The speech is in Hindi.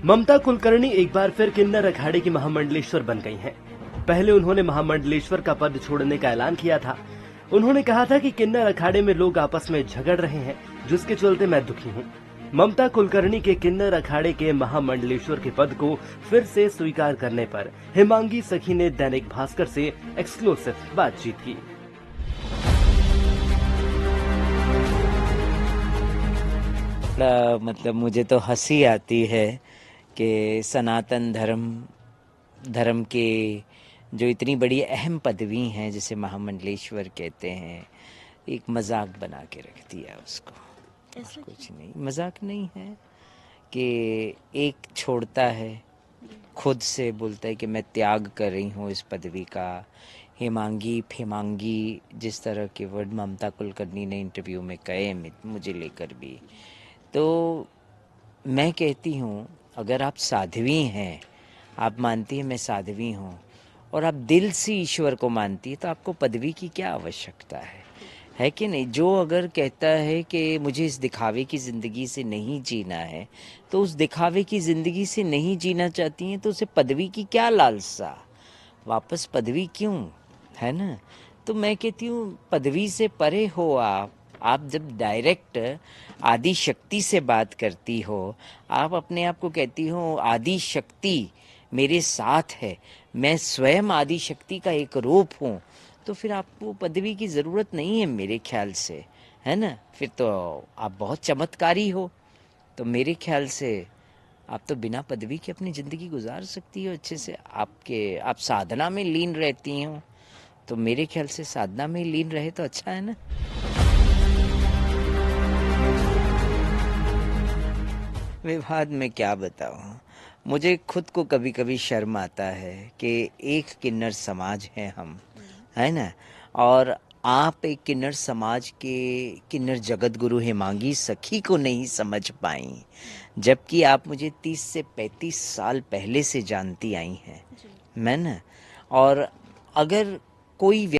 ममता कुलकर्णी एक बार फिर किन्नर अखाड़े की महामंडलेश्वर बन गई हैं। पहले उन्होंने महामंडलेश्वर का पद छोड़ने का ऐलान किया था। उन्होंने कहा था कि किन्नर अखाड़े में लोग आपस में झगड़ रहे हैं, जिसके चलते मैं दुखी हूं। ममता कुलकर्णी के किन्नर अखाड़े के महामंडलेश्वर के पद को फिर से स्वीकार करने पर हेमांगी सखी ने दैनिक भास्कर से एक्सक्लूसिव बातचीत की। मतलब मुझे तो हंसी आती है कि सनातन धर्म के जो इतनी बड़ी अहम पदवी हैं जिसे महामंडलेश्वर कहते हैं, एक मजाक बना के रख दिया उसको। और कुछ नहीं, मजाक नहीं है कि एक छोड़ता है, खुद से बोलता है कि मैं त्याग कर रही हूँ इस पदवी का। हेमांगी फेमांगी जिस तरह के वर्ड ममता कुलकर्णी ने इंटरव्यू में कहे मुझे लेकर भी, तो मैं कहती हूँ अगर आप साध्वी हैं, आप मानती हैं मैं साध्वी हूँ और आप दिल से ईश्वर को मानती है, तो आपको पदवी की क्या आवश्यकता है कि नहीं। जो अगर कहता है कि मुझे इस दिखावे की ज़िंदगी से नहीं जीना है, तो उस दिखावे की ज़िंदगी से नहीं जीना चाहती हैं तो उसे पदवी की क्या लालसा, वापस पदवी क्यों, है ना। तो मैं कहती हूँ पदवी से परे हो आप जब डायरेक्ट आदि शक्ति से बात करती हो, आप अपने आप को कहती हो आदि शक्ति मेरे साथ है, मैं स्वयं आदि शक्ति का एक रूप हूँ, तो फिर आपको पदवी की ज़रूरत नहीं है मेरे ख्याल से, है ना। फिर तो आप बहुत चमत्कारी हो। तो मेरे ख्याल से आप तो बिना पदवी के अपनी ज़िंदगी गुजार सकती हो अच्छे से। आप साधना में लीन रहती हो, तो मेरे ख्याल से साधना में लीन रहे तो अच्छा है ना। विवाद में क्या बताऊं, मुझे खुद को कभी कभी शर्म आता है कि एक किन्नर समाज है हम, है ना। और आप एक किन्नर समाज के किन्नर जगत गुरु हेमांगी सखी को नहीं समझ पाई, जबकि आप मुझे 30 से 35 साल पहले से जानती आई हैं, मैं ना। और अगर कोई